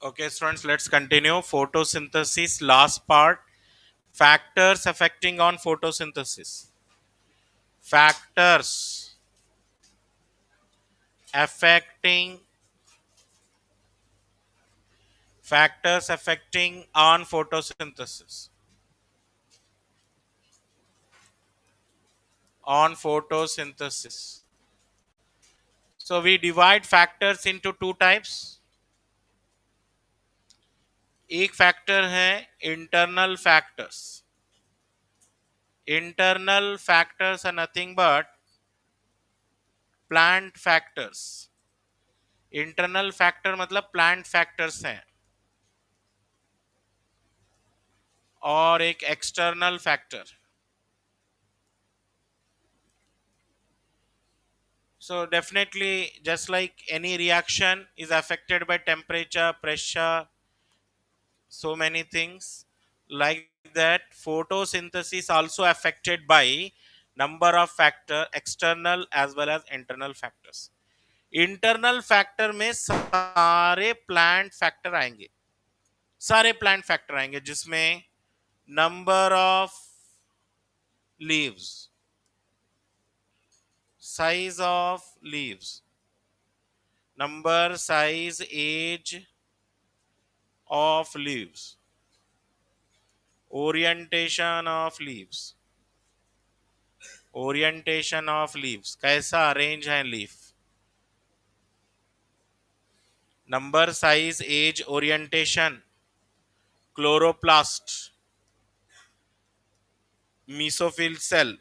Okay, students, let's continue. Photosynthesis, last part. Factors affecting on photosynthesis. Factors affecting factors affecting on photosynthesis. On photosynthesis. So we divide factors into two types. एक factor है internal factors. Internal factors are nothing but plant factors. Internal factor मतलब plant factors हैं और एक external factor. So definitely, just like any reaction is affected by temperature, pressure, so many things like that, photosynthesis also affected by number of factor, external as well as internal factors. Internal factor में सारे plant factor आएंगे, सारे plant factor आएंगे जिसमें number of leaves, size of leaves, number, size, age of leaves, orientation of leaves, orientation of leaves, कैसा arrange है leaf, number, size, age, orientation, chloroplast, mesophil cell,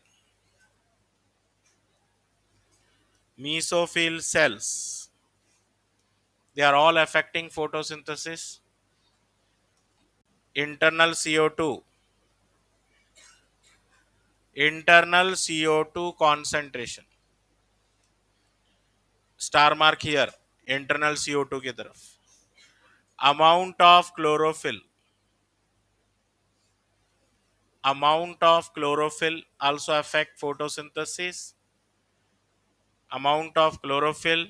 mesophil cells, they are all affecting photosynthesis. Internal CO2, internal CO2 concentration, star mark here, internal CO2 की तरफ. Amount of chlorophyll, amount of chlorophyll also affect photosynthesis. Amount of chlorophyll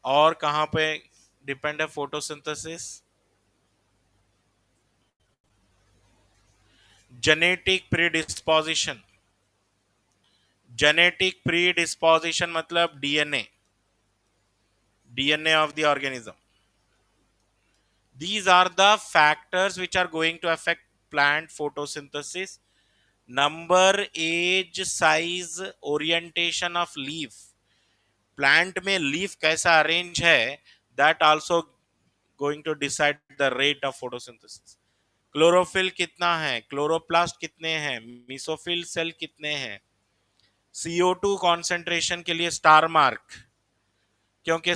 और कहाँ पे depend है photosynthesis. Genetic predisposition, genetic predisposition मतलब DNA, DNA of the organism. These are the factors which are going to affect plant photosynthesis. Number, age, size, orientation of leaf, plant में leaf कैसा arrange है, that also going to decide the rate of photosynthesis. Chlorophyll कितना है, chloroplast कितने हैं, mesophyll cell कितने हैं. CO2 concentration के लिए स्टार मार्क, क्योंकि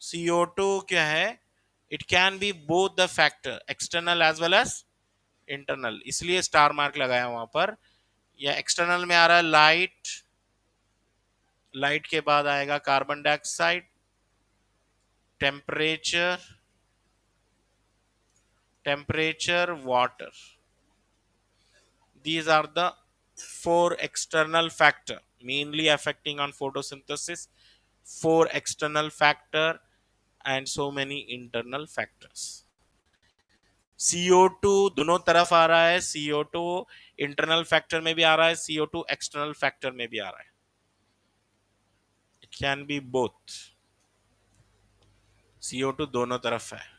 CO2 क्या है, it can be both the factor external as well as internal, इसलिए स्टार मार्क लगाया वहां पर. या एक्सटर्नल में आ रहा है लाइट, लाइट के बाद आएगा carbon dioxide, temperature, water. These are the four external factor mainly affecting on photosynthesis. Four external factor and so many internal factors. CO2 दोनों तरफ आ रहा है, CO2 इंटरनल फैक्टर में भी आ रहा है, CO2 एक्सटर्नल फैक्टर में भी आ रहा है. It can be both. CO2 दोनों तरफ है.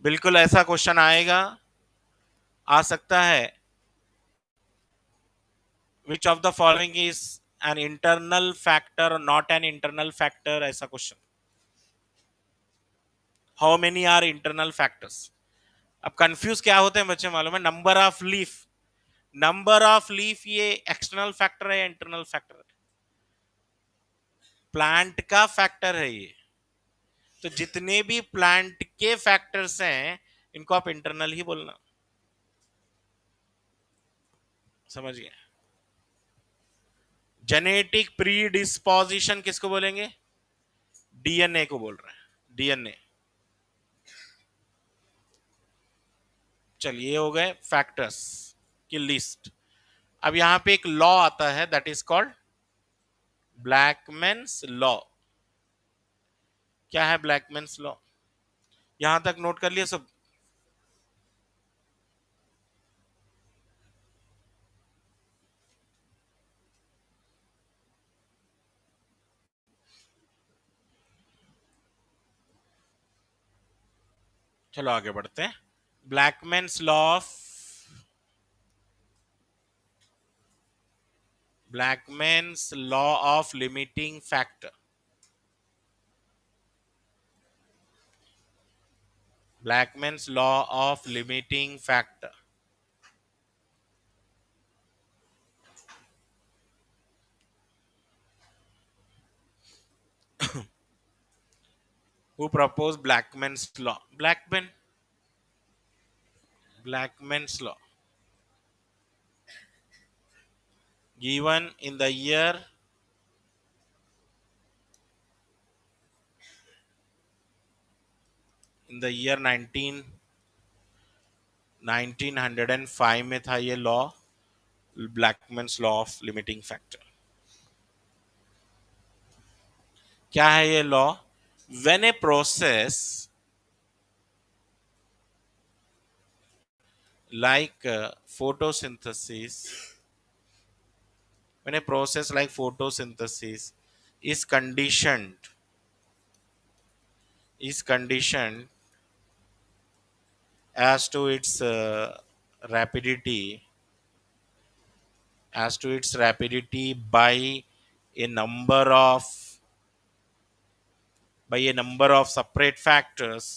बिल्कुल ऐसा क्वेश्चन आएगा, आ सकता है. Which of the following is an internal factor or not an internal factor, ऐसा question. How many are internal factors? अब कंफ्यूज क्या होते हैं बच्चे मालूम है, number of leaf, number of leaf ये एक्सटर्नल फैक्टर है या इंटरनल फैक्टर है, प्लांट का फैक्टर है ये. तो जितने भी प्लांट के फैक्टर्स हैं इनको आप इंटरनल ही बोलना. समझ गए. जेनेटिक प्रीडिस्पोजिशन किसको बोलेंगे, डीएनए को बोल रहे हैं, डीएनए. चलिए हो गए फैक्टर्स की लिस्ट. अब यहां पे एक लॉ आता है, दैट इज कॉल्ड ब्लैकमैन्स लॉ। क्या है ब्लैकमैन्स लॉ? यहां तक नोट कर लिया सब? चलो आगे बढ़ते हैं। Blackman's law of Blackman's law of limiting factor. Blackman's law of limiting factor. Who proposed Blackman's law? Blackman's law. Given in the year 1905 में था ये law, Blackman's law of limiting factor. क्या है ये law? When a process like photosynthesis when a process like photosynthesis is conditioned as to its rapidity by a number of separate factors,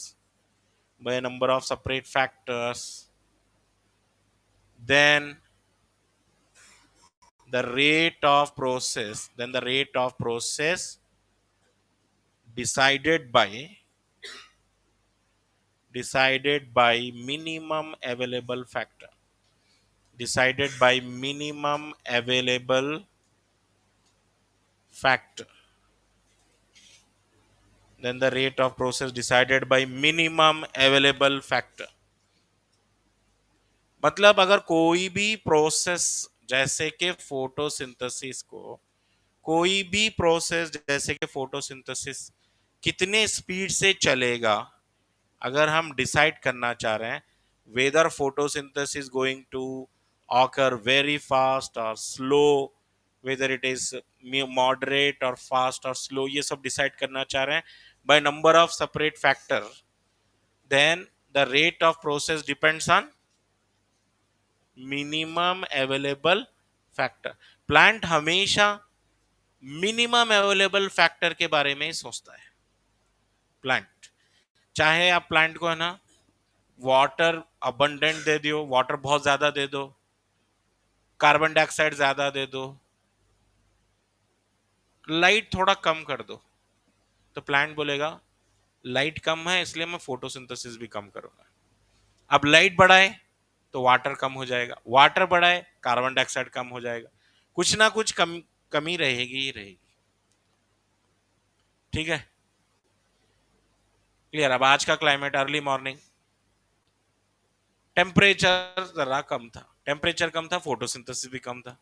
then the rate of process decided by minimum available factor, decided by minimum available factor then the rate of process decided by minimum available factor। मतलब अगर कोई भी process जैसे कि photosynthesis को कोई भी process जैसे कि फोटोसिंथेसिस कितने स्पीड से चलेगा, अगर हम डिसाइड करना चाह रहे हैं whether photosynthesis going to occur very fast और slow, whether it is moderate और फास्ट और स्लो, ये सब डिसाइड करना चाह रहे हैं by number of separate factor, then the rate of process depends on minimum available factor. Plant हमेशा मिनिमम अवेलेबल फैक्टर के बारे में ही सोचता है। प्लांट, चाहे आप प्लांट को है ना वाटर अबंडेंट दे दो, वाटर बहुत ज्यादा दे दो, कार्बन डाइऑक्साइड ज्यादा दे दो, लाइट थोड़ा कम कर दो, तो प्लांट बोलेगा लाइट कम है इसलिए मैं फोटोसिंथेसिस भी कम करूंगा। अब लाइट बढ़ाए तो वाटर कम हो जाएगा, वाटर बढ़ाए कार्बन डाइऑक्साइड कम हो जाएगा, कुछ ना कुछ कमी रहेगी ही रहेगी। ठीक है, क्लियर? अब आज का क्लाइमेट, अर्ली मॉर्निंग टेम्परेचर जरा कम था, टेम्परेचर कम था, फोटोसिंथेसिस भी कम था।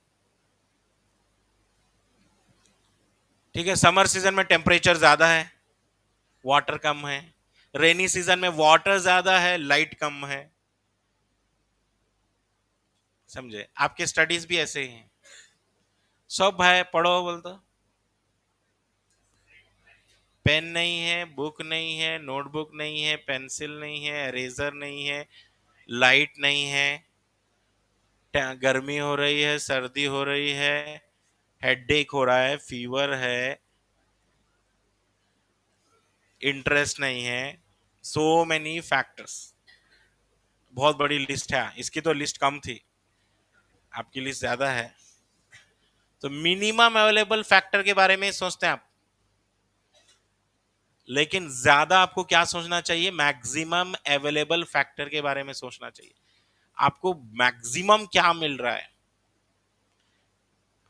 ठीक है, समर सीजन में टेम्परेचर ज्यादा है, वाटर कम है, रेनी सीजन में वाटर ज्यादा है, लाइट कम है। समझे? आपके स्टडीज भी ऐसे ही हैं। सब है, पढ़ो बोलते, पेन नहीं है, बुक नहीं है, नोटबुक नहीं है, पेंसिल नहीं है, इरेजर नहीं है, लाइट नहीं है, गर्मी हो रही है, सर्दी हो रही है, हेडेक हो रहा है, फीवर है, इंटरेस्ट नहीं है, सो मेनी फैक्टर्स। बहुत बड़ी लिस्ट है, इसकी तो लिस्ट कम थी, आपकी लिस्ट ज्यादा है। तो मिनिमम अवेलेबल फैक्टर के बारे में सोचते हैं आप, लेकिन ज्यादा आपको क्या सोचना चाहिए? मैक्सिमम अवेलेबल फैक्टर के बारे में सोचना चाहिए। आपको मैक्सिमम क्या मिल रहा है?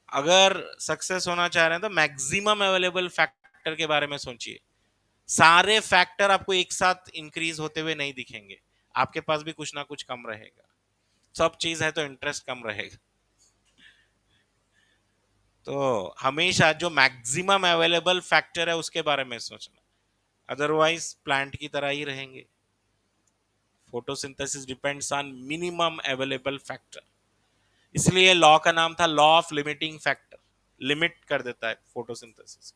अगर सक्सेस होना चाह रहे हैं तो मैक्सिमम अवेलेबल फैक्टर के बारे में सोचिए। सारे फैक्टर आपको एक साथ इंक्रीज होते हुए नहीं दिखेंगे, आपके पास भी कुछ ना कुछ कम रहेगा। सब चीज है तो इंटरेस्ट कम रहेगा। तो हमेशा जो मैक्सिमम अवेलेबल फैक्टर है उसके बारे में सोचना, अदरवाइज प्लांट की तरह ही रहेंगे। Photosynthesis depends on minimum available factor, इसलिए लॉ का नाम था law of limiting factor, limit कर देता है फोटोसिंथेसिस।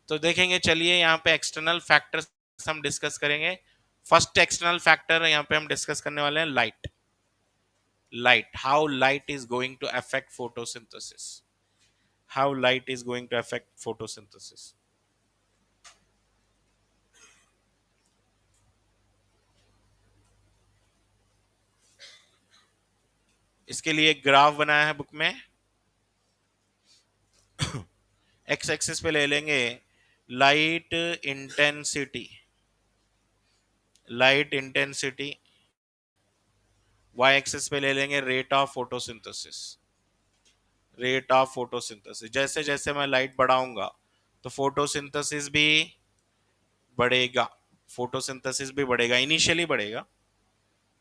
तो देखेंगे, चलिए यहाँ पे एक्सटर्नल फैक्टर्स हम डिस्कस करेंगे। फर्स्ट एक्सटर्नल फैक्टर यहाँ पे हम डिस्कस करने वाले हैं light. Light, how light is going to affect photosynthesis, how light is going to affect photosynthesis. इसके लिए एक ग्राफ बनाया है बुक में। एक्स एक्सिस पे ले लेंगे light intensity, light intensity, Y axis पे ले लेंगे rate of photosynthesis, rate of photosynthesis. जैसे जैसे मैं लाइट बढ़ाऊंगा तो फोटोसिंथेसिस भी बढ़ेगा, फोटोसिंथेसिस भी बढ़ेगा, इनिशियली बढ़ेगा।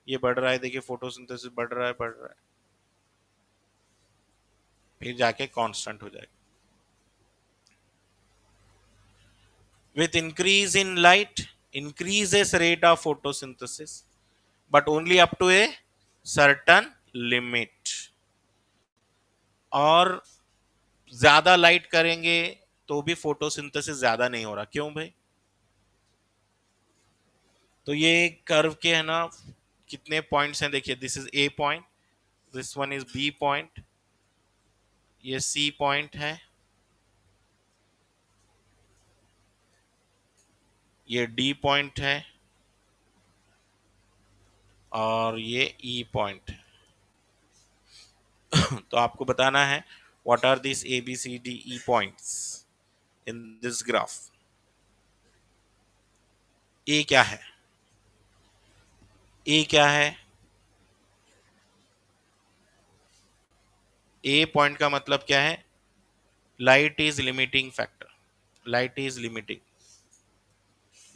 ये बढ़ रहा है, देखिए फोटोसिंथेसिस बढ़ रहा है, बढ़ रहा है, फिर जाके कांस्टेंट हो जाएगा। With increase in light, increases rate of photosynthesis, but only up to a certain limit। और ज्यादा लाइट करेंगे तो भी फोटोसिंथेसिस ज्यादा नहीं हो रहा, क्यों भाई? तो ये कर्व के है ना कितने पॉइंट्स हैं, देखिए, this is A point, this one is B point, ये सी पॉइंट है, ये डी पॉइंट है, और ये ई पॉइंट है। तो आपको बताना है what are this A B C D E points in this graph. A क्या है? ए क्या है? ए पॉइंट का मतलब क्या है? Light is limiting factor, light is limiting,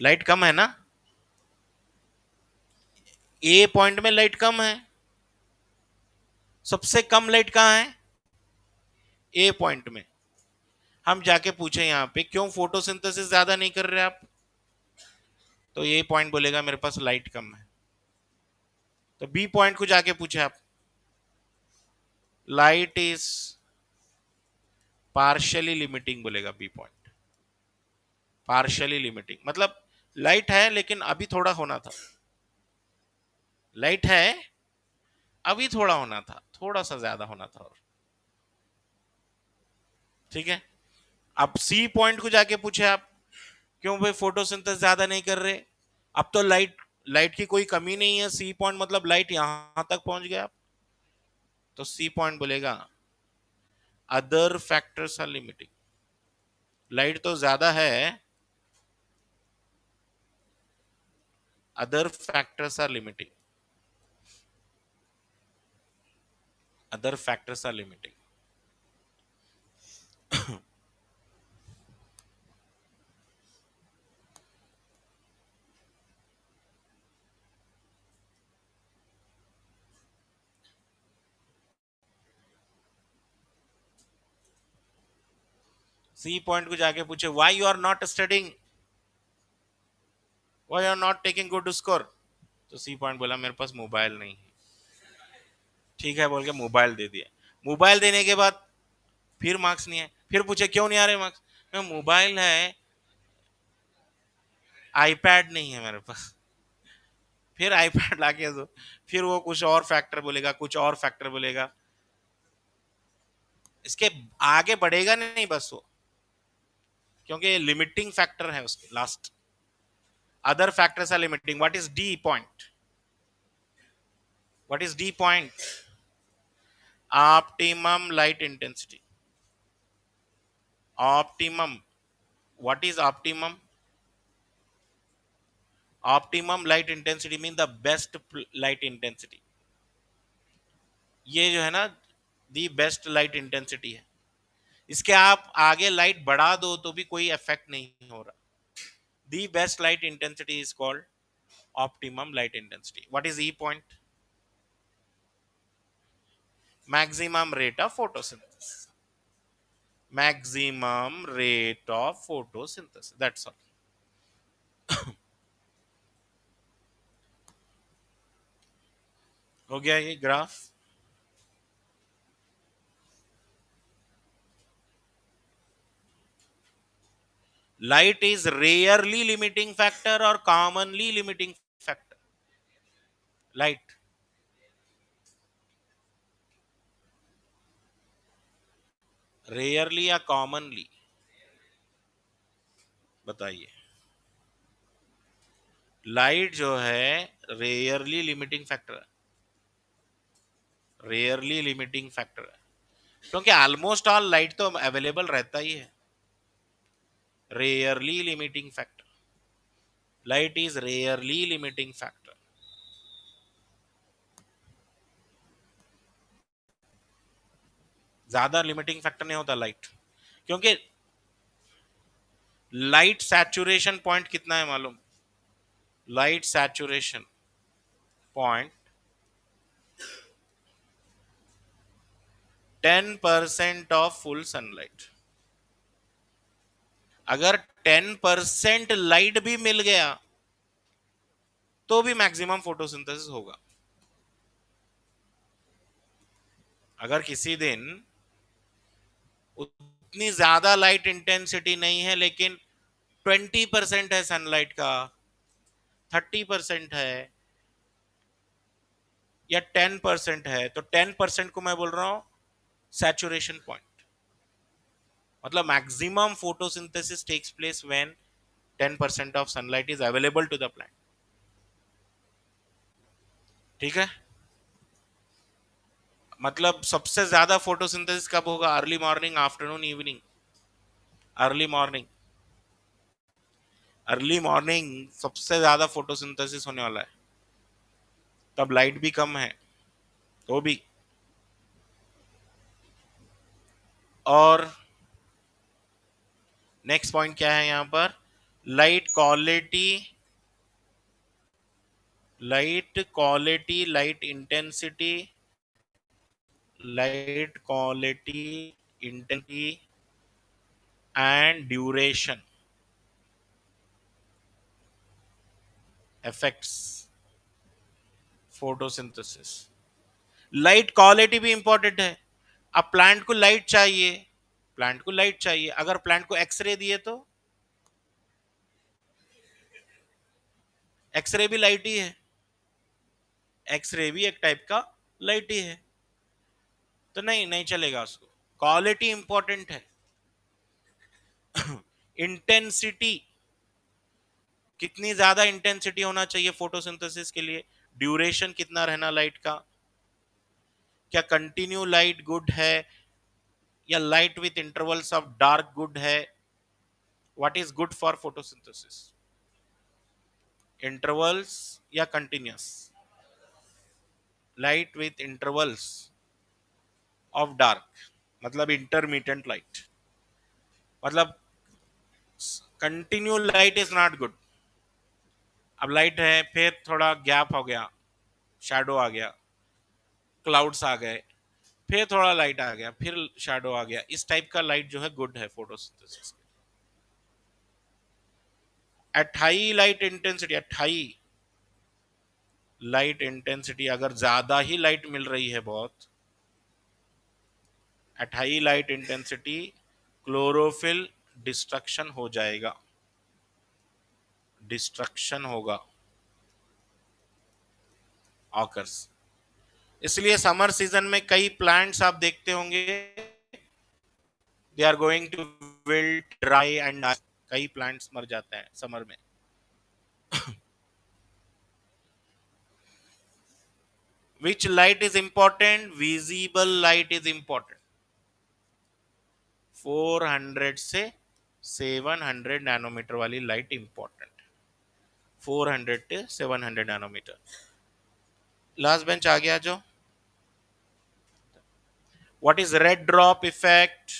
light कम है ना, ए पॉइंट में लाइट कम है, सबसे कम लाइट कहाँ है? ए पॉइंट में। हम जाके पूछे यहाँ पे क्यों फोटोसिंथेसिस ज्यादा नहीं कर रहे आप, तो ए पॉइंट बोलेगा मेरे पास लाइट कम है। तो बी पॉइंट को जाके पूछे आप, लाइट इज पार्शियली लिमिटिंग बोलेगा बी पॉइंट, पार्शियली लिमिटिंग मतलब लाइट है लेकिन अभी थोड़ा होना था, लाइट है अभी थोड़ा होना था, थोड़ा सा ज्यादा होना था और, ठीक है। अब सी पॉइंट को जाके पूछे आप क्यों भाई फोटोसिंथेसिस ज्यादा नहीं कर रहे, अब तो लाइट, लाइट की कोई कमी नहीं है, सी पॉइंट मतलब लाइट यहां तक पहुंच गया आप, तो सी पॉइंट बोलेगा other factors are limiting, light तो ज्यादा है, other factors are limiting, other factors are limiting. C point को जाके पूछे why you are not studying, why you are not taking good score, तो सी पॉइंट बोला मेरे पास मोबाइल नहीं है, ठीक है बोल के मोबाइल दे दिया। मोबाइल देने के बाद फिर मार्क्स नहीं है, फिर पूछे क्यों नहीं आ रहे मार्क्स, मैं मोबाइल है आईपैड नहीं है मेरे पास, फिर आईपैड लाके दो, फिर वो कुछ और फैक्टर बोलेगा, कुछ और फैक्टर बोलेगा, इसके आगे बढ़ेगा नहीं बस वो, क्योंकि लिमिटिंग फैक्टर है उसके last, other factors are limiting. What is D point, what is D point? Optimum light intensity, optimum, what is optimum? Optimum light intensity mean the best light intensity, ये जो है ना दी बेस्ट लाइट इंटेंसिटी है, इसके आप आगे light बढ़ा दो तो भी कोई इफेक्ट नहीं हो रहा, the best light intensity is called optimum light intensity. What is E point? Maximum rate of photosynthesis, maximum rate of photosynthesis, that's all. हो गया ये graph. Light is rarely limiting factor और commonly limiting factor? Light rarely या commonly, बताइए। Light जो है rarely limiting factor है, rarely limiting factor है, क्योंकि ऑलमोस्ट ऑल लाइट तो अवेलेबल रहता ही है। Rarely limiting factor, light is rarely limiting factor. ज्यादा लिमिटिंग फैक्टर नहीं होता लाइट, क्योंकि लाइट सैचुरेशन पॉइंट कितना है मालूम? Light saturation point 10% of full sunlight. अगर 10% लाइट भी मिल गया तो भी मैक्सिमम फोटोसिंथेसिस होगा। अगर किसी दिन उतनी ज्यादा लाइट इंटेंसिटी नहीं है लेकिन 20% है सनलाइट का, 30% है या 10% है, तो 10% को मैं बोल रहा हूं सैचुरेशन पॉइंट। मतलब maximum photosynthesis takes place when 10% of sunlight is available to the plant. ठीक है, मतलब सबसे ज्यादा फोटोसिंथेसिस कब होगा? Early morning, afternoon, evening? Early morning. Early morning सबसे ज्यादा फोटोसिंथेसिस होने वाला है, तब लाइट भी कम है तो भी। और नेक्स्ट पॉइंट क्या है यहां पर? Light quality, light quality, light intensity, light quality, intensity and duration affects photosynthesis. Light quality भी इंपॉर्टेंट है। अब प्लांट को लाइट चाहिए, प्लांट को लाइट चाहिए, अगर प्लांट को एक्सरे दिए तो एक्सरे भी लाइट ही है, एक्सरे भी एक टाइप का लाइट ही है, तो नहीं नहीं चलेगा उसको। क्वालिटी इंपॉर्टेंट है। इंटेंसिटी, कितनी ज्यादा इंटेंसिटी होना चाहिए फोटोसिंथेसिस के लिए? ड्यूरेशन कितना रहना लाइट का? क्या कंटिन्यू लाइट गुड है या light with intervals of dark good है? What is good for photosynthesis? Intervals या continuous? Light with intervals of dark, मतलब इंटरमीडिएट लाइट, मतलब continue light is not good. अब लाइट है, फिर थोड़ा गैप हो गया, शैडो आ गया, क्लाउड्स आ गए, फिर थोड़ा लाइट आ गया, फिर शैडो आ गया, इस टाइप का लाइट जो है गुड है photosynthesis. At high light intensity, at high light intensity, अगर ज्यादा ही लाइट मिल रही है बहुत, at high light intensity chlorophyll destruction हो जाएगा, डिस्ट्रक्शन होगा, ऑकर्स। इसलिए समर सीजन में कई प्लांट्स आप देखते होंगे, they are going to wilt, dry and, कई प्लांट्स मर जाते हैं समर में। Which light is important? Visible light is important. 400 से 700 नैनोमीटर वाली लाइट इंपॉर्टेंट, 400 से 700 नैनोमीटर। लास्ट बेंच आ गया जो। What is red drop effect?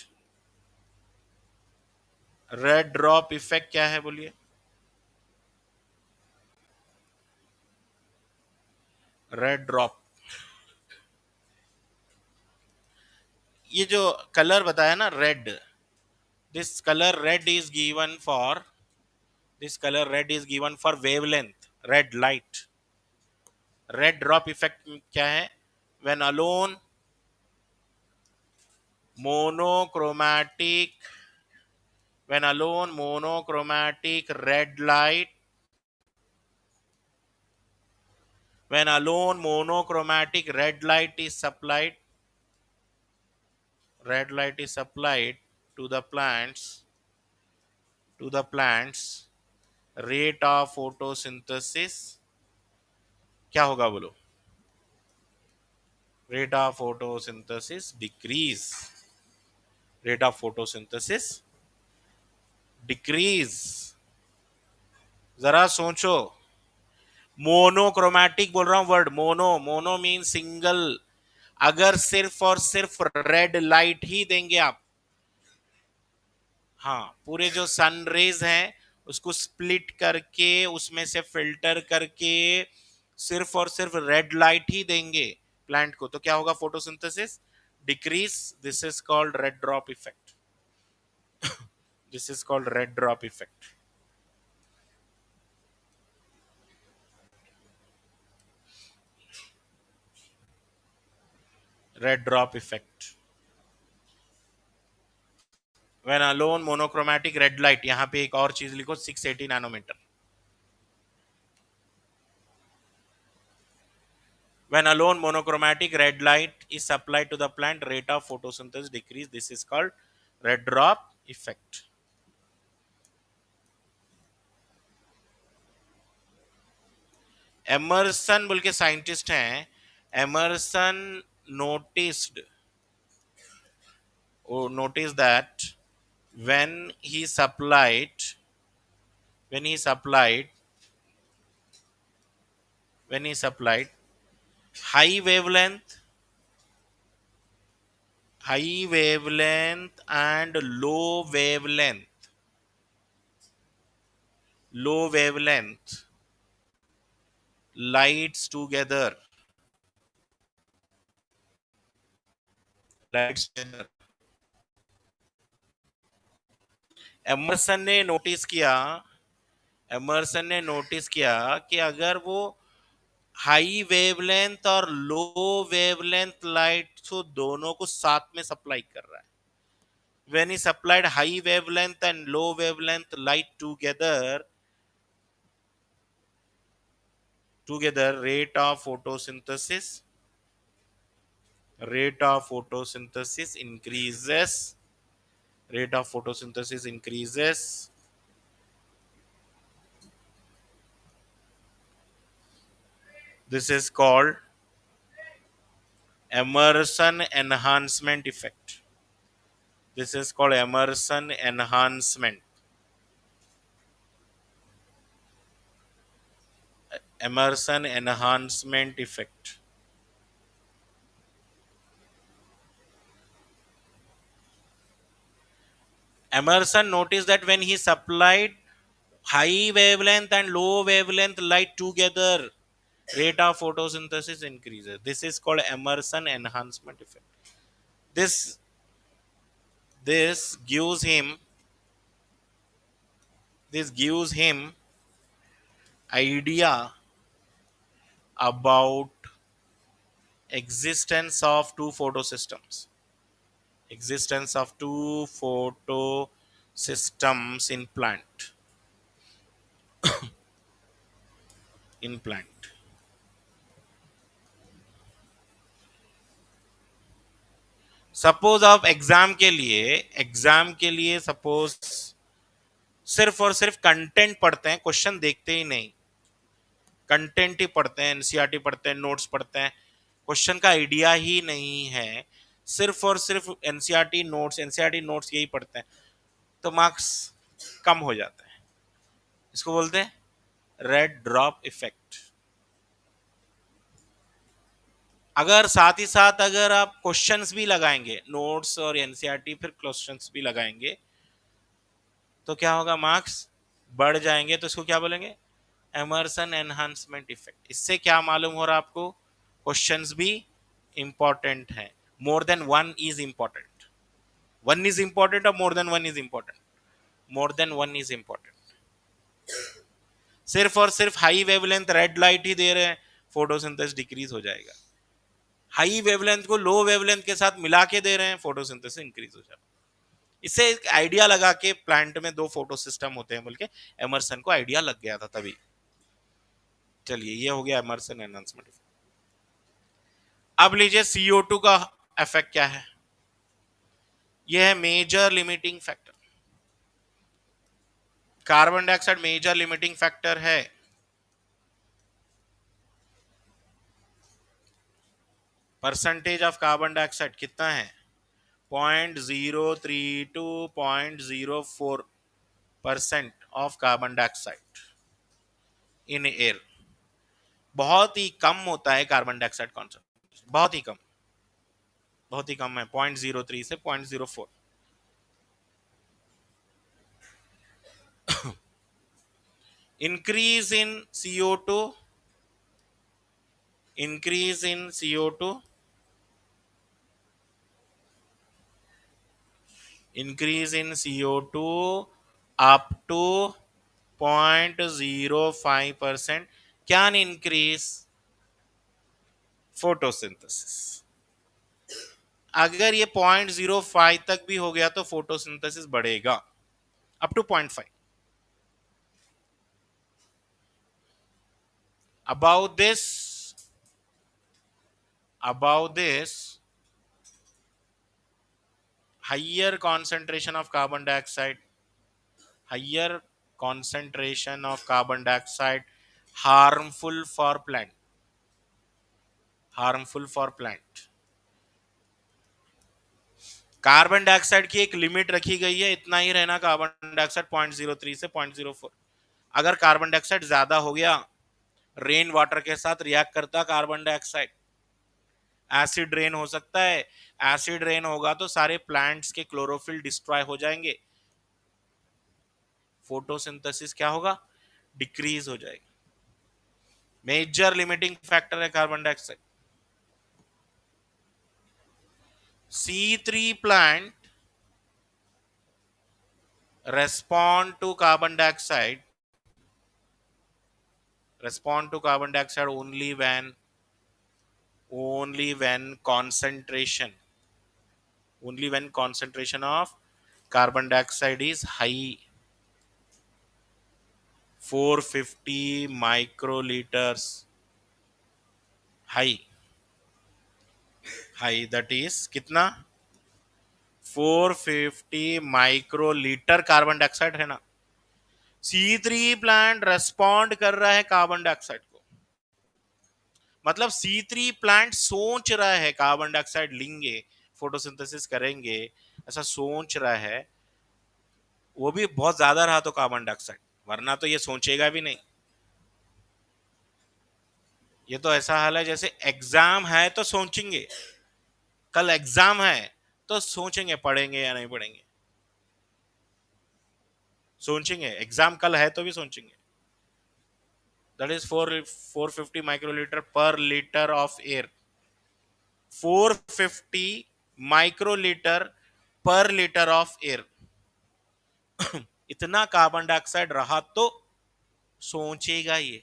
Red drop effect क्या है बोलिए? रेड ड्रॉप, ये जो कलर बताया ना red, this color red is given for this color red is given for wavelength, red light. Red drop effect क्या है? When alone monochromatic red light when alone monochromatic red light is supplied to the plants rate of photosynthesis क्या होगा बोलो? rate of photosynthesis decrease rate of photosynthesis decrease जरा सोचो. Monochromatic बोल रहा हूं वर्ड, मोनो मीन सिंगल. अगर सिर्फ और सिर्फ रेड लाइट ही देंगे आप, हाँ, पूरे जो सन रेज हैं उसको स्प्लिट करके उसमें से फिल्टर करके सिर्फ और सिर्फ रेड लाइट ही देंगे प्लांट को, तो क्या होगा? Photosynthesis decrease. This is called red drop effect. This is called red drop effect. Red drop effect when alone monochromatic red light. यहां पे एक और चीज लिखो, 680 nanometre. When alone monochromatic red light is supplied to the plant, rate of photosynthesis decrease. This is called red drop effect. Emerson बोल के scientist हैं. Emerson noticed noticed that when he supplied when he supplied when he supplied high wavelength and low wavelength lights together Emerson ने notice किया कि अगर वो high wavelength और लो wavelength light तो दोनों को साथ में सप्लाई कर रहा है. when he supplied high wavelength and low wavelength light together, rate of photosynthesis increases. This is called Emerson enhancement effect. Emerson enhancement effect. Emerson noticed that when he supplied high wavelength and low wavelength light together, rate of photosynthesis increases. This is called Emerson enhancement effect. This gives him idea about existence of two photosystems in plant. Suppose आप exam के लिए suppose सिर्फ और सिर्फ content पढ़ते हैं, question देखते ही नहीं, कंटेंट ही पढ़ते हैं, एनसीईआरटी पढ़ते हैं, नोट्स पढ़ते हैं, क्वेश्चन का आइडिया ही नहीं है, सिर्फ और सिर्फ एनसीईआरटी नोट्स यही पढ़ते हैं, तो मार्क्स कम हो जाते हैं. इसको बोलते हैं रेड ड्रॉप इफेक्ट. अगर साथ ही साथ अगर आप क्वेश्चंस भी लगाएंगे, नोट्स और एनसीईआरटी फिर क्वेश्चंस भी लगाएंगे, तो क्या होगा? मार्क्स बढ़ जाएंगे. तो इसको क्या बोलेंगे? Emerson enhancement effect. इससे क्या मालूम हो रहा है आपको? क्वेश्चंस भी इंपॉर्टेंट है. More than one is important. One is important और more than one is important? More than one is important. सिर्फ और सिर्फ हाई वेवलेंथ रेड लाइट ही दे रहे हैं, फोटोसिंथेसिस डिक्रीज हो जाएगा। हाई वेवलेंथ को लो वेवलेंथ के साथ मिला के दे रहे हैं, फोटोसिंथेसिस इंक्रीज हो जाएगा। इससे एक आइडिया लगा के प्लांट में दो फोटो सिस्टम होते हैं बोल के एमर्सन को आइडिया लग गया था तभी। चलिए ये हो गया एमर्सन एनहांसमेंट। अब लीजिए CO2 का इफेक्ट क्या है। यह है major limiting factor. Carbon dioxide major limiting factor है। परसेंटेज ऑफ कार्बन डाइऑक्साइड कितना है? 0.03 to 0.04% of carbon dioxide in air. बहुत ही कम होता है कार्बन डाइऑक्साइड कॉन्सेंट्रेशन, बहुत ही कम, बहुत ही कम है, 0.03 से 0.04। increase in CO2, increase in CO2, increase in CO2 up to 0.05% can increase photosynthesis। अगर ये 0.05 तक भी हो गया तो फोटोसिंथेसिस बढ़ेगा up to 0.5। About this higher concentration of carbon dioxide, higher concentration of carbon dioxide harmful for plant, harmful for plant। Carbon dioxide की एक लिमिट रखी गई है, इतना ही रहना कार्बन डाइऑक्साइड 0.03 से 0.04। अगर कार्बन डाइऑक्साइड ज्यादा हो गया, रेन वाटर के साथ रिएक्ट करता कार्बन डाइऑक्साइड, एसिड रेन हो सकता है। एसिड रेन होगा तो सारे प्लांट्स के क्लोरोफिल डिस्ट्रॉय हो जाएंगे, फोटोसिंथेसिस क्या होगा? डिक्रीज हो जाएगी। मेजर लिमिटिंग फैक्टर है carbon dioxide. C3 plant respond to carbon dioxide, respond to carbon dioxide only when concentration, only when concentration of carbon dioxide is high, 450 microliters, high, high, that is कितना? 450 microlitre carbon dioxide है ना। C3 plant respond कर रहा है carbon dioxide को, मतलब C3 plant सोच रहा है कार्बन डाइऑक्साइड लेंगे, फोटोसिंथेसिस करेंगे, ऐसा सोच रहा है। वो भी बहुत ज्यादा रहा तो कार्बन डाइऑक्साइड, वरना तो ये सोचेगा भी नहीं। ये तो ऐसा हाल है जैसे एग्जाम है तो सोचेंगे, कल एग्जाम है तो सोचेंगे पढ़ेंगे या नहीं पढ़ेंगे, सोचेंगे, एग्जाम कल है तो भी सोचेंगे। दैट इज 450 माइक्रोलीटर पर लीटर ऑफ एयर, 450 माइक्रोलीटर पर लीटर ऑफ एयर। इतना कार्बन डाइऑक्साइड रहा तो सोचेगा ये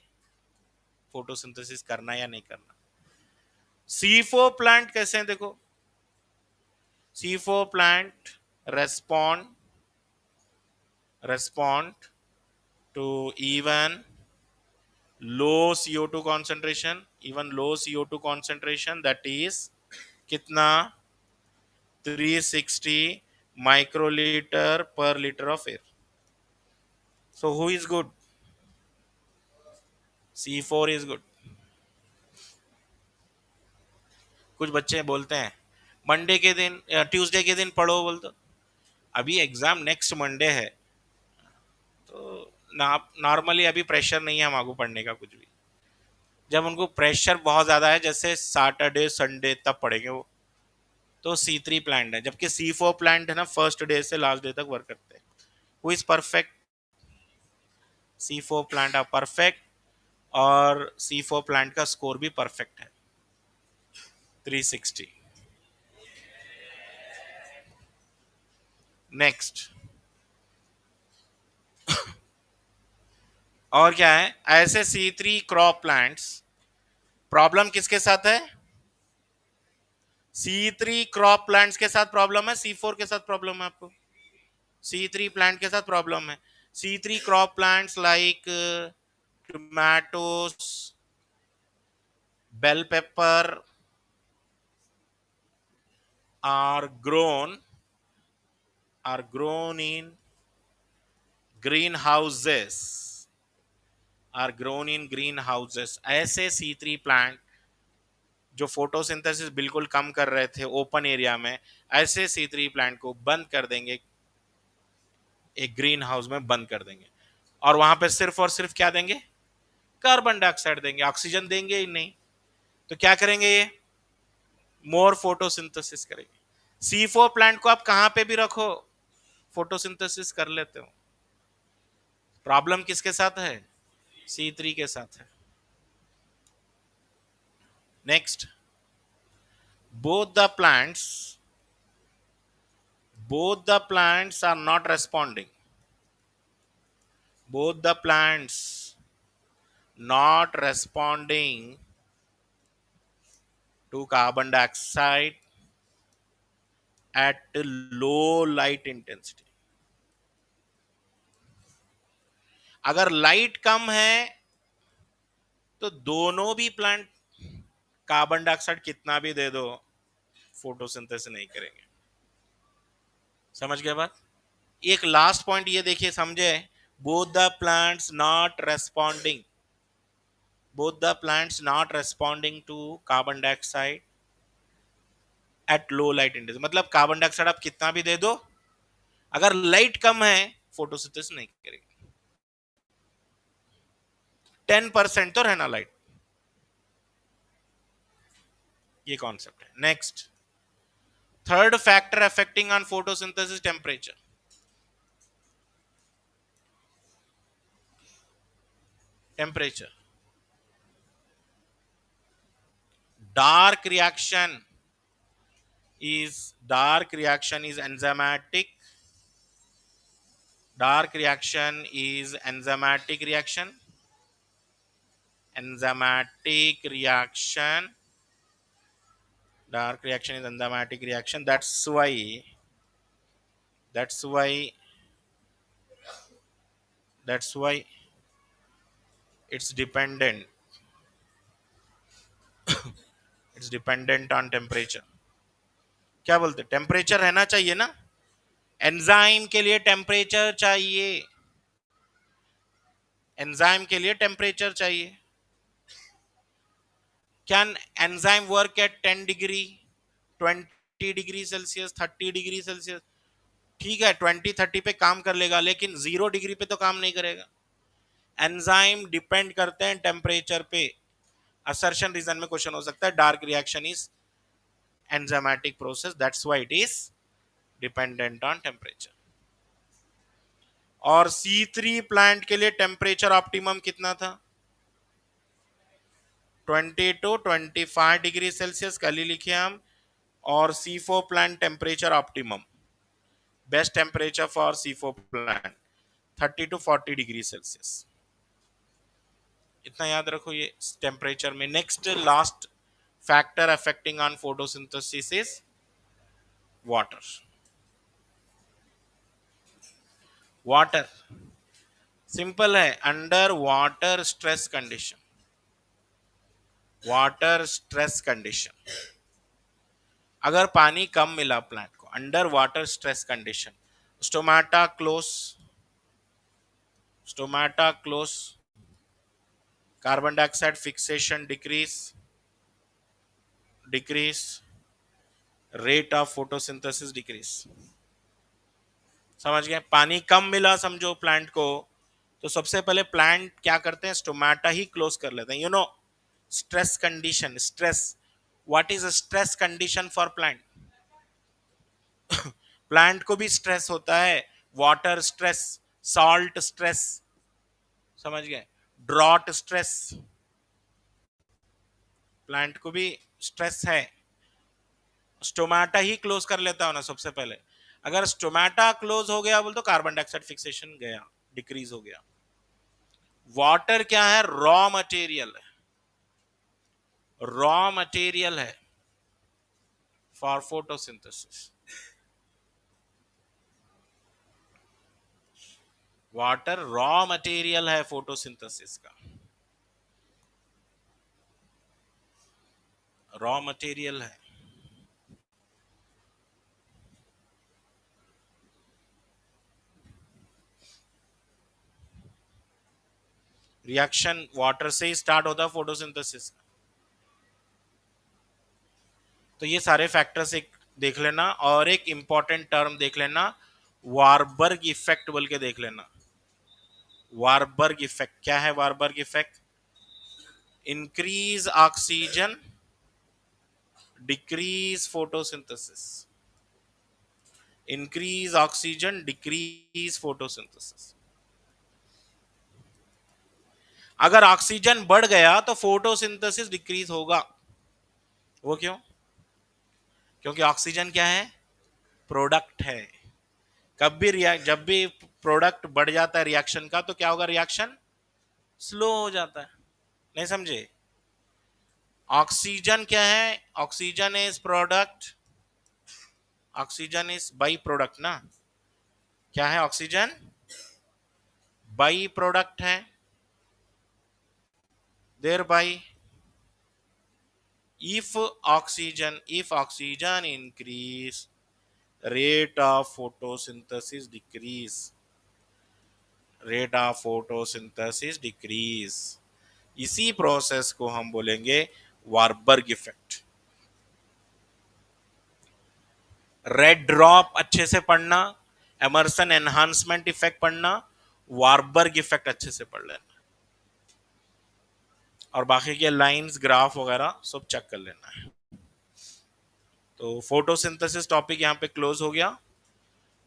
फोटोसिंथेसिस करना या नहीं करना। C4 प्लांट कैसे हैं देखो। C4 plant respond to low CO2 concentration, even low CO2 concentration, that is कितना? 360 microliter per liter of air। So who is good? C4 is good। कुछ बच्चे बोलते हैं मंडे के दिन या ट्यूसडे के दिन पढ़ो, बोल दो अभी एग्जाम नेक्स्ट मंडे है, तो नॉर्मली अभी प्रेशर नहीं है हम आगे पढ़ने का कुछ भी। जब उनको प्रेशर बहुत ज्यादा है जैसे सैटरडे संडे तब पढ़ेंगे वो, तो C3 प्लांट है। जबकि C4 प्लांट है ना, फर्स्ट डे से लास्ट डे तक वर्क करते हैं। Who is perfect? C4 plant are perfect, और C4 प्लांट का स्कोर भी परफेक्ट है 360। नेक्स्ट, और क्या है, ऐसे C3 क्रॉप प्लांट्स, प्रॉब्लम किसके साथ है? C3 क्रॉप प्लांट्स के साथ प्रॉब्लम है, C4 के साथ प्रॉब्लम है आपको? C3 प्लांट के साथ प्रॉब्लम है। C3 crop plants like tomatoes, bell pepper are grown in greenhouses, ऐसे C3 प्लांट जो फोटोसिंथेसिस बिल्कुल कम कर रहे थे ओपन एरिया में, ऐसे C3 प्लांट को बंद कर देंगे, एक ग्रीन हाउस में बंद कर देंगे, और वहां पे सिर्फ और सिर्फ क्या देंगे? कार्बन डाइऑक्साइड देंगे, ऑक्सीजन देंगे ही नहीं। तो क्या करेंगे ये? मोर फोटोसिंथेसिस करेंगे। C4 प्लांट को आप कहां पे भी रखो, फोटोसिंथेसिस कर लेते हो। प्रॉब्लम किसके साथ है? C3 के साथ है। Next, both the plants both the plants are not responding, both the plants not responding to carbon dioxide at low light intensity। अगर लाइट कम है तो दोनों भी प्लांट कार्बन डाइऑक्साइड कितना भी दे दो, फोटोसिंथेसिस नहीं करेंगे। समझ गए बात? एक लास्ट पॉइंट ये देखिए, समझे, both the plants not responding, both the plants not responding to carbon dioxide at low light intensity, मतलब कार्बन डाइऑक्साइड आप कितना भी दे दो, अगर लाइट कम है फोटोसिंथेसिस नहीं करेगी। 10% तो रहना लाइट, ये कॉन्सेप्ट है। Next, third factor affecting on photosynthesis, temperature. Temperature, dark reaction dark reaction is enzymatic, dark reaction is enzymatic reaction, enzymatic reaction dark reaction is enzymatic reaction. That's why it's dependent, it's dependent on temperature। क्या बोलते, temperature रहना चाहिए ना, enzyme के लिए temperature चाहिए, enzyme के लिए टेम्परेचर चाहिए। Can enzyme work at 10 degree, 20 degree Celsius, 30 degree Celsius? ठीक है, 20-30 पे काम कर लेगा, लेकिन 0 डिग्री पे तो काम नहीं करेगा। एंजाइम डिपेंड करते हैं टेम्परेचर पे। असर्शन रीजन में क्वेश्चन हो सकता है, dark reaction is enzymatic process, that's why it is dependent on temperature. और C3 प्लांट के लिए टेम्परेचर ऑप्टिमम कितना था? 20 to 25 डिग्री सेल्सियस, कल ही लिखे हम। और C4 plant temperature optimum, best temperature for C4 plant 30 to 40 degree Celsius. इतना याद रखो ये टेम्परेचर में। Next, last factor affecting on photosynthesis is water. Water simple है, under water stress condition, water stress condition, अगर पानी कम मिला प्लांट को, under water stress condition, stomata close, carbon dioxide fixation decrease, rate of photosynthesis decrease. समझ गए? पानी कम मिला समझो प्लांट को, तो सबसे पहले प्लांट क्या करते हैं, स्टोमाटा ही क्लोज कर लेते हैं। Stress condition, stress, what is a stress condition for plant? Plant को भी स्ट्रेस होता है, वाटर स्ट्रेस, सॉल्ट स्ट्रेस, समझ गए, ड्रॉट स्ट्रेस, प्लांट को भी स्ट्रेस है। स्टोमाटा ही क्लोज कर लेता हो ना सबसे पहले। अगर स्टोमेटा क्लोज हो गया बोल तो कार्बन डाइऑक्साइड फिक्सेशन गया, डिक्रीज हो गया। वाटर क्या है? रॉ मटेरियल है, रॉ मटेरियल है for photosynthesis. Water raw material है फोटोसिंथेसिस का, रॉ मटेरियल है। रिएक्शन वाटर से ही स्टार्ट होता है फोटोसिंथेसिस। तो ये सारे फैक्टर्स एक देख लेना, और एक इंपॉर्टेंट टर्म देख लेना, वारबर्ग इफेक्ट बोल के देख लेना। वारबर्ग इफेक्ट क्या है? Warburg effect, increase oxygen decrease photosynthesis, increase oxygen decrease photosynthesis. अगर ऑक्सीजन बढ़ गया तो फोटोसिंथेसिस डिक्रीज होगा। वो क्यों? क्योंकि ऑक्सीजन क्या है? प्रोडक्ट है। कब भी रिएक्ट, जब भी प्रोडक्ट बढ़ जाता है रिएक्शन का, तो क्या होगा? रिएक्शन स्लो हो जाता है। नहीं समझे? ऑक्सीजन क्या है? Oxygen is product, oxygen is by product ना। क्या है? ऑक्सीजन बाई प्रोडक्ट है, there by if oxygen increase, rate of photosynthesis decrease, rate of photosynthesis decrease। इसी प्रोसेस को हम बोलेंगे वारबर्ग इफेक्ट। रेड ड्रॉप अच्छे से पढ़ना, एमर्सन एनहांसमेंट इफेक्ट पढ़ना, वारबर्ग इफेक्ट अच्छे से पढ़ लेना, और बाकी के लाइंस ग्राफ वगैरह सब चेक कर लेना है। तो फोटोसिंथेसिस टॉपिक यहाँ पे क्लोज हो गया।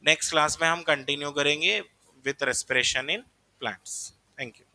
नेक्स्ट क्लास में हम कंटिन्यू करेंगे with respiration in plants. Thank you.